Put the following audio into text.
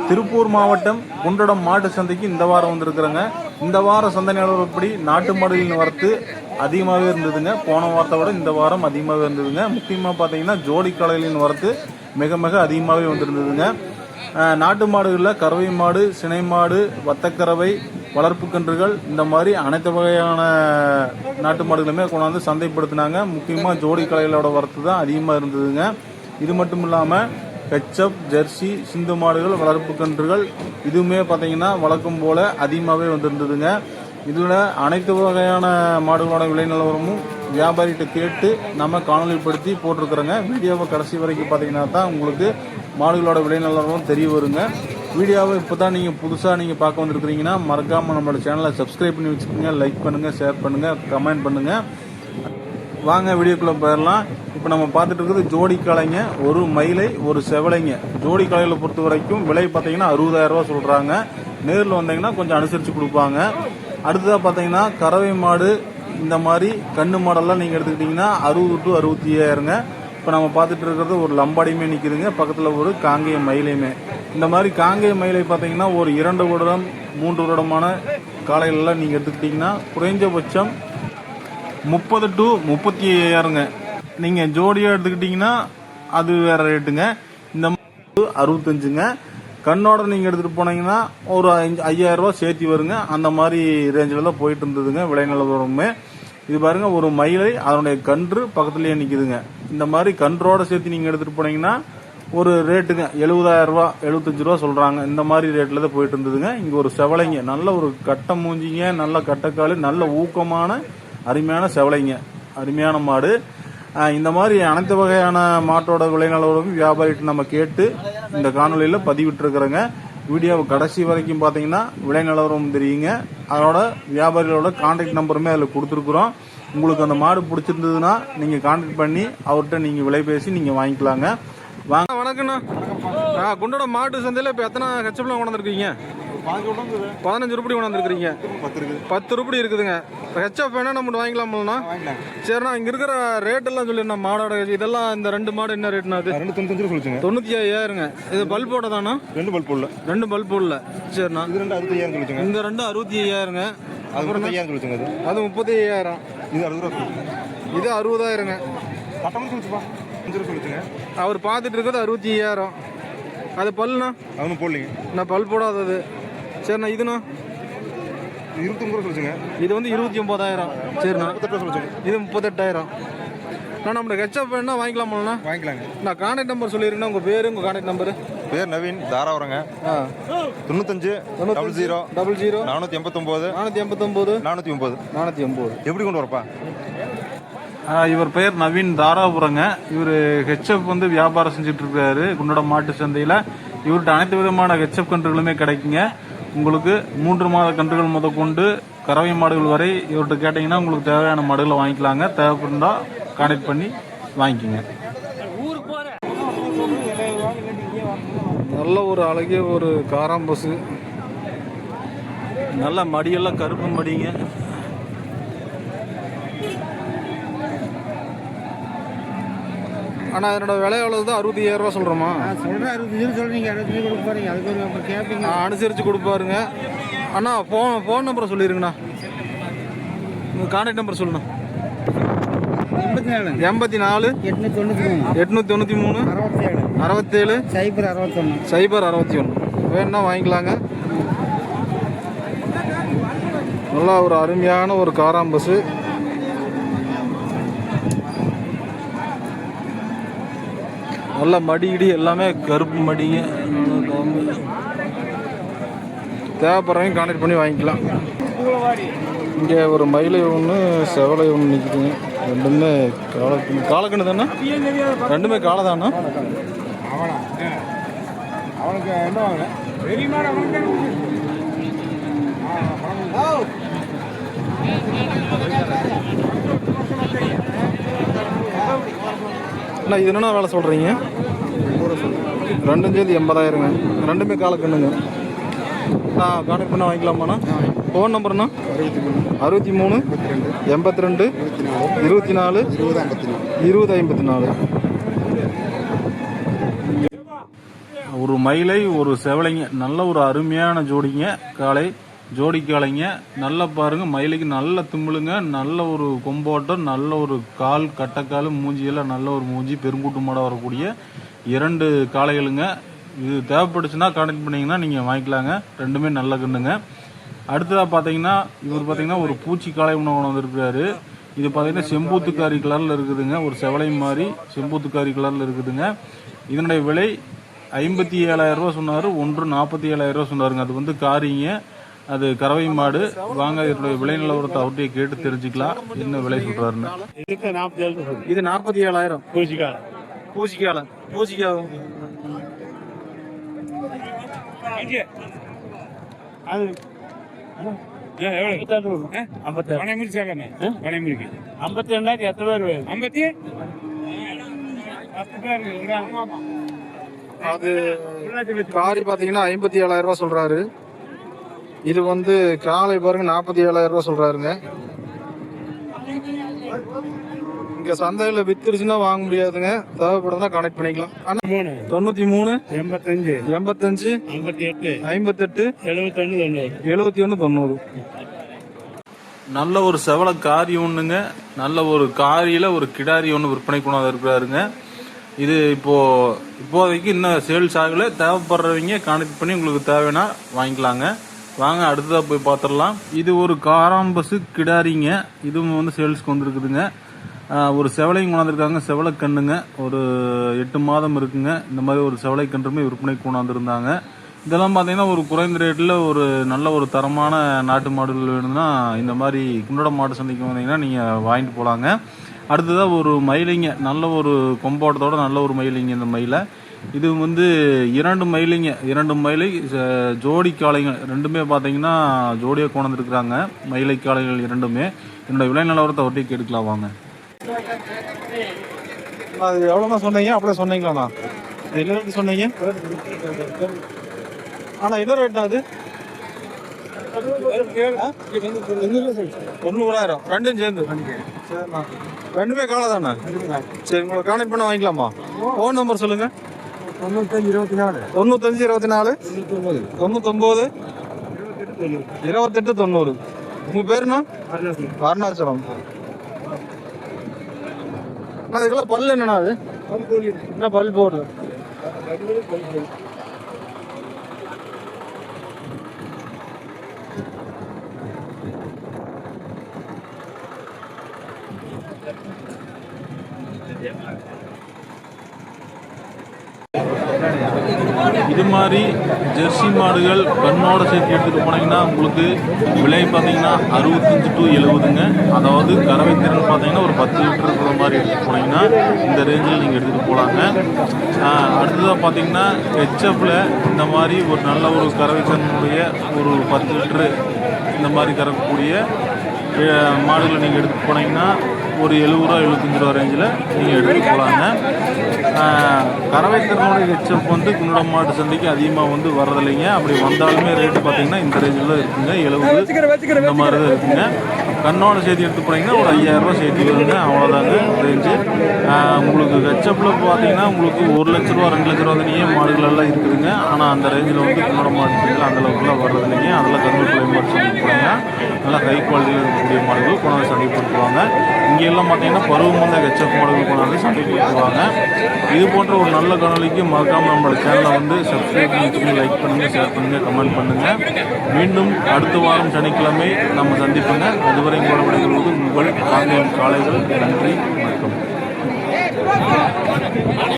திருப்பூர் மாவட்டம் குண்டடம் மாட்டு சந்தைக்கு இந்த வாரம் வந்திருக்கிறேங்க. இந்த வார சந்தை நிலவரப்படி நாட்டு மாடுகளின் வரத்து அதிகமாகவே இருந்ததுங்க. போன வாரத்தை விட இந்த வாரம் அதிகமாகவே இருந்ததுங்க. முக்கியமாக பார்த்தீங்கன்னா ஜோடி காளைகளின் வரத்து மிக மிக அதிகமாகவே வந்திருந்ததுங்க. நாட்டு மாடுகளில் கறவை மாடு, சினை மாடு, வத்தக்கறவை, வளர்ப்பு கன்றுகள் இந்த மாதிரி அனைத்து வகையான நாட்டு மாடுகளுமே கொண்டாந்து சந்தைப்படுத்தினாங்க. முக்கியமாக ஜோடி காளைகளோட வரத்து தான் அதிகமாக இருந்ததுங்க. இது மட்டும் இல்லாமல் ஹெச்எப், ஜெர்சி, சிந்து மாடுகள், வளர்ப்பு கன்றுகள் இதுவுமே பார்த்தீங்கன்னா வழக்கம் போல அதிகமாகவே வந்திருந்ததுங்க. இதில் அனைத்து வகையான மாடுகளோட விலை நிலவரமும் வியாபாரிகிட்ட கேட்டு நம்ம காணொலிப்படுத்தி போட்டிருக்கிறோங்க. வீடியோவை கடைசி வரைக்கும் பார்த்தீங்கன்னா தான் உங்களுக்கு மாடுகளோட விலை நிலவரம் தெரிய வருங்க. வீடியோவை இப்போ தான் நீங்கள் புதுசாக நீங்கள் பார்க்க வந்திருக்கிறீங்கன்னா மறக்காமல் நம்மளோட சேனலை சப்ஸ்கிரைப் பண்ணி வச்சுக்கோங்க. லைக் பண்ணுங்கள், ஷேர் பண்ணுங்கள், கமெண்ட் பண்ணுங்கள். வாங்க வீடியோக்குள்ளே போயிடலாம். இப்போ நம்ம பார்த்துட்டு இருக்கிறது ஜோடி காளைங்க, ஒரு மயிலை ஒரு செவலைங்க. ஜோடி காளைகளை பொறுத்த வரைக்கும் விலை பார்த்தீங்கன்னா 60,000 ரூபா சொல்கிறாங்க. நேரில் வந்தீங்கன்னா கொஞ்சம் அனுசரித்து கொடுப்பாங்க. அடுத்ததாக பார்த்தீங்கன்னா கறவை மாடு இந்த மாதிரி கண்ணு மாடெல்லாம் நீங்கள் எடுத்துக்கிட்டிங்கன்னா 60 to 65,000ங்க. இப்போ நம்ம பார்த்துட்டு இருக்கிறது ஒரு லம்பாடியுமே நிற்கிதுங்க. பக்கத்தில் ஒரு காங்கேய மயிலையுமே. இந்த மாதிரி காங்கேய மயிலை பார்த்தீங்கன்னா ஒரு 2 வருடம் 3 வருடமான காளைகளெல்லாம் நீங்கள் எடுத்துக்கிட்டிங்கன்னா குறைஞ்சபட்சம் 30 to 35,000ங்க. நீங்கள் ஜோடியாக எடுத்துக்கிட்டிங்கன்னா அது வேறு ரேட்டுங்க. இந்த மாதிரி 65ங்க. கண்ணோட நீங்கள் எடுத்துகிட்டு போனீங்கன்னா ஒரு 5,000 ரூபா சேர்த்தி வருங்க. அந்த மாதிரி ரேஞ்சில் தான் போயிட்டு இருந்ததுங்க விலை நிலவரமே. இது பாருங்க, ஒரு மயிலை அதனுடைய கன்று பக்கத்துலேயே நிற்குதுங்க. இந்த மாதிரி கன்றோட சேர்த்து நீங்கள் எடுத்துகிட்டு போனீங்கன்னா ஒரு ரேட்டுங்க 70,000 ரூபா 75 ரூபா சொல்கிறாங்க. இந்த மாதிரி ரேட்டில் தான் போயிட்டு இருந்ததுங்க. இங்கே ஒரு செவலைங்க, நல்ல ஒரு கட்டை மூஞ்சிங்க, நல்ல கட்டைக்கால், நல்ல ஊக்கமான அருமையான செவலைங்க, அருமையான மாடு. இந்த மாதிரி அனைத்து வகையான மாட்டோட விலை நிலவரம் வியாபாரிகிட்ட நம்ம கேட்டு இந்த காணொலியில் பதிவிட்டுருக்குறோங்க. வீடியோவை கடைசி வரைக்கும் பார்த்தீங்கன்னா விலை நிலவரம் தெரியுங்க. அதோட வியாபாரிகளோட கான்டாக்ட் நம்பருமே அதில் கொடுத்துருக்குறோம். உங்களுக்கு அந்த மாடு பிடிச்சிருந்ததுன்னா நீங்கள் கான்டாக்ட் பண்ணி அவர்கிட்ட நீங்கள் விலை பேசி நீங்கள் வாங்கிக்கலாங்க. வாங்க. வணக்கண்ணா. குண்டோட மாட்டு சந்தையில் இப்போ எத்தனை ஹெச்எப்லாம் கொண்டாந்துருக்கீங்க? 15 ரூபாய் கொண்டாந்துருக்கீங்க. 10 ரூபாய் இருக்குதுங்க. இப்போ ஹெச்எப் வேணா நம்ம வாங்கிக்கலாம்லண்ணா? சரிண்ணா, இங்கே இருக்கிற ரேட்டெல்லாம் சொல்லிடுண்ணா. மாடோட இதெல்லாம் இந்த 2 மாடு என்ன ரேட்னா? அது 95,000ங்க. இது பல்போட தானா? 2 பல்ப் இல்லை. 2 பல்ப் இல்லை. சரிண்ணா. இது 65,000 சொல்லிச்சுங்க. இந்த 2 65,000ங்க. அப்புறம் அது 35,000. இது 60,000. இது 60,000ங்க. அவர் பார்த்துட்டு இருக்கிறது 65,000. அது பல்லுண்ணா? அவனு போடலைங்க. நான் பல் போடாதது. சரிண்ணா. இதுண்ணா 29 சொல்லுங்க. இது வந்து 29,000. சரிண்ணா. இது 38,000. நான் நம்மளுக்கு ஹெச்எப் வேணா வாங்கிக்கலாமா? வாங்கிக்கலாங்க. நான் கான்டாக்ட் நம்பர் சொல்லிடுறேன்னா உங்கள் பேர், உங்கள் கான்டாக்ட் நம்பரு? பேர் நவீன், தாராவரங்க. 95 00 00 489 489 480. எப்படி கொண்டு வரப்பா? இவர் பெயர் நவீன், தாராபுரங்க. இவர் ஹெச்எப் வந்து வியாபாரம் செஞ்சுட்டு இருக்காரு குண்டடம் மாட்டு சந்தையில். இவர்கிட்ட அனைத்து விதமான ஹெச்எப் கன்றுகளுமே கிடைக்குங்க. உங்களுக்கு 3 மாத கன்றுகள் முதற்கொண்டு கறவை மாடுகள் வரை இவர்கிட்ட கேட்டிங்கன்னா உங்களுக்கு தேவையான மாடுகளை வாங்கிக்கலாங்க. தேவைப்பட்டால் கான்டாக்ட் பண்ணி வாங்கிக்கோங்க. நல்ல ஒரு அழகிய ஒரு காராம்பசு, நல்ல மடியெல்லாம் கருப்பு மடிங்க. ஆனால் அதனோட விலை எவ்வளவு தான்? 65,000 ரூபா சொல்கிறோமா? சொல்கிறேன். 65 சொல்கிறீங்க. 65 கொடுக்க போகிறீங்க. அதுக்கு ஒரு கேட்பீங்க. அனுசரித்து கொடுப்பாருங்க. அண்ணா ஃபோன் நம்பரை சொல்லிடுங்கண்ணா. உங்கள் கான்டாக்ட் நம்பர் சொல்லுண்ணா. 84 893 67 061 வேணுன்னா வாங்கிக்கலாங்க. நல்லா ஒரு அருமையான ஒரு காராம்பசு. நல்ல மடிகிடி எல்லாமே கருப்பு மடிங்க. தேவைப்படுறவங்க கான்டாக்ட் பண்ணி வாங்கிக்கலாம். இங்கே ஒரு மயிலை ஒன்று, செவலை ஒன்று நிற்குதுங்க. ரெண்டுமே காலக்கண்ணு தானே? ரெண்டுமே காலை தானே? அவனுக்கு என்ன வாங்க அண்ணா, இது என்னென்ன வேலை சொல்கிறீங்க? 2 சேர்த்து 80,000ங்க. ரெண்டுமே காலக்கண்ணுங்க. நான் கான்டாக்ட் பண்ண வாங்கிக்கலாமாண்ணா? ஃபோன் நம்பர்ண்ணா? 63 82 24 20 54. ஒரு மயிலை ஒரு செவலைங்க, நல்ல ஒரு அருமையான ஜோடிங்க. காளை ஜோடி காளைங்க. நல்லா பாருங்க, மயிலைக்கு நல்ல திமிழுங்க, நல்ல ஒரு கொம்போட்டம், நல்ல ஒரு கால் கட்டைக்கால், மூஞ்சியெல்லாம் நல்ல ஒரு மூஞ்சி, பெருங்கூட்டு மாட வரக்கூடிய 2 காளைகளுங்க. இது தேவைப்பட்டுச்சுன்னா கான்டெக்ட் பண்ணிங்கன்னா நீங்கள் வாங்கிக்கலாங்க. ரெண்டுமே நல்ல கண்ணுங்க. அடுத்ததாக பார்த்தீங்கன்னா இவர் பார்த்தீங்கன்னா ஒரு பூச்சி காளை உணவு வந்திருக்கிறாரு. இது பார்த்தீங்கன்னா செம்பூத்துக்காரி கலரில் இருக்குதுங்க. ஒரு செவலை மாதிரி செம்பூத்துக்காரி கலரில் இருக்குதுங்க. இதனுடைய விலை 57,000 ரூபா சொன்னார். 1 47,000 ரூபா சொன்னாருங்க. அது வந்து காரிங்க, அது கறவை மாடு. வாங்க இதனுடைய விலை நிலவரத்தை அவர்கிட்ட கேட்டு தெரிஞ்சுக்கலாம் என்ன விலை சொல்றாருன்னு. இது 47,000 பூச்சிக்கால அது 52,000 எத்தனை பேர்? அது காரி பாத்தீங்கன்னா 57,000 ரூபா சொல்றாரு. இது வந்து காலை பாருங்க 47,000 ரூபா சொல்றாருங்க. இங்க சந்தையில வித்துருச்சுன்னா வாங்க முடியாதுங்க. தேவைப்படுறதா கனெக்ட் பண்ணிக்கலாம். 93 85 58 58 71 90. நல்ல ஒரு செவல காரி ஒண்ணுங்க. நல்ல ஒரு காரியில ஒரு கிடாரி ஒண்ணு விற்பனை கொண்டாந்து இருக்கிறாருங்க. இது இப்போதைக்கு இன்னும் சேல்ஸ் ஆகல. தேவைப்படுறவங்க கான்டெக்ட் பண்ணி உங்களுக்கு தேவைன்னா வாங்கிக்கலாங்க. வாங்க அடுத்ததா போய் பார்த்துடலாம். இது ஒரு காராம்பசு கிடாரிங்க. இதுவும் வந்து சேல்ஸ்க்கு வந்துருக்குதுங்க. ஒரு செவலையும் கொண்டாந்துருக்காங்க. செவலை கண்ணுங்க, ஒரு 8 மாதம் இருக்குங்க. இந்த மாதிரி ஒரு செவலை கன்றுமே விற்பனைக்கு கொண்டாந்துருந்தாங்க. இதெல்லாம் பார்த்தீங்கன்னா ஒரு குறைந்த ரேட்டில் ஒரு நல்ல ஒரு தரமான நாட்டு மாடுகள் வேணும்னா இந்த மாதிரி குண்டடம் மாடு சந்தைக்கு வந்தீங்கன்னா நீங்கள் வாங்கிட்டு போகலாங்க. அடுத்ததாக ஒரு மயிலிங்க, நல்ல ஒரு கொம்போட்டத்தோட நல்ல ஒரு மயிலிங்க. இந்த மயிலை இது வந்து 2 மயிலிங்க, 2 மயிலை ஜோடி காளைங்க. ரெண்டுமே பார்த்தீங்கன்னா ஜோடியாக கொண்டாந்துருக்குறாங்க. மயிலை காளைகள் இரண்டுமே. என்னோட விலை நிலவரத்தை ஒட்டி கேட்டுக்கலாம் வாங்க. அது எவ்வளோண்ணா சொன்னீங்க? அப்படியே சொன்னீங்களாண்ணா? என்ன ரேட்டு சொன்னீங்க? ஆனால் என்ன ரேட்னா அது? 90,000 ரெண்டும் சேர்ந்து. சரிண்ணா, ரெண்டுமே காலை தானே? சரி, உங்களை கான்டெக்ட் பண்ண வாங்கிக்கலாமா? ஃபோன் நம்பர் சொல்லுங்க. 95 24 99 28 90. உங்கள் பேருண்ணா? அருணாச்சலம். அதுக்கெல்லாம் பல் என்னண்ணா? அது என்ன பல் போடுது? இது மாதிரி ஜெர்சி மாடுகள் கண்ணோட சேர்த்து எடுத்துகிட்டு போனீங்கன்னா உங்களுக்கு விலை பார்த்தீங்கன்னா 65 to 70ங்க. அதாவது கறவை திறன் பார்த்தீங்கன்னா ஒரு 10 லிட்டர் இருக்கிற மாதிரி எடுத்துகிட்டு போனீங்கன்னா இந்த ரேஞ்சில் நீங்கள் எடுத்துகிட்டு போகலாங்க. அடுத்ததாக பார்த்தீங்கன்னா ஹெச்எஃப்பில் இந்த மாதிரி ஒரு நல்ல ஒரு கறவை திறனுடைய ஒரு 10 லிட்டரு இந்த மாதிரி கறக்கக்கூடிய மாடுகளை நீங்கள் எடுத்துகிட்டு போனீங்கன்னா ஒரு 70 ரூபா 75 ரூபா ரேஞ்சில் நீங்கள் எடுத்துகிட்டு போகலாங்க. கறவை திறனுடைய ஹெச்எஃப் வந்து குண்டடம் மாட்டு சந்தைக்கு அதிகமாக வந்து வரதில்லைங்க. அப்படி வந்தாலுமே ரேட்டு பார்த்தீங்கன்னா இந்த ரேஞ்சில் தான் இருக்குங்க. 70 இந்த மாதிரி தான் இருக்குங்க. கண்ணோட சேர்த்து எடுத்து போனீங்கன்னா ஒரு 5,000 ரூபா சேர்த்து வருங்க. அவ்வளோதாங்க ரேஞ்சு. உங்களுக்கு ஹெச்எஃப்பில் பார்த்தீங்கன்னா உங்களுக்கு 1 லட்ச ரூபா 2 லட்ச ரூபா தனியே மாடுகள் எல்லாம் இருக்குதுங்க. ஆனால் அந்த ரேஞ்சில் வந்து குண்டடம் மாட்டு சந்தையில் அந்தளவுக்குலாம் வர்றதில்லைங்க. அதெல்லாம் கருவேப்பிலை மாட்டு சந்தைக்கு போனீங்கன்னா நல்லா ஹை குவாலிட்டியில் இருக்கக்கூடிய மாடுகள் கொண்டாந்து சந்தைப்படுத்துவாங்க. இங்கே எல்லாம் பார்த்தீங்கன்னா பருவமந்த ஹெச்எஃப் மாடுகள் கொண்டாந்து சந்தைப்படுத்துவாங்க. இது போன்ற ஒரு நல்ல காணொலிக்கு மறக்காமல் நம்மளோட சேனலை வந்து சப்ஸ்கிரைப் பண்ணி லைக் பண்ணுங்கள், ஷேர் பண்ணுங்கள், கமெண்ட் பண்ணுங்கள். மீண்டும் அடுத்த வாரம் சனிக்கிழமை நம்ம சந்திப்புங்க. அதுவரை கூட விடைபெறுவது உங்கள் காங்கேயம் காளைகள். நன்றி, வணக்கம்.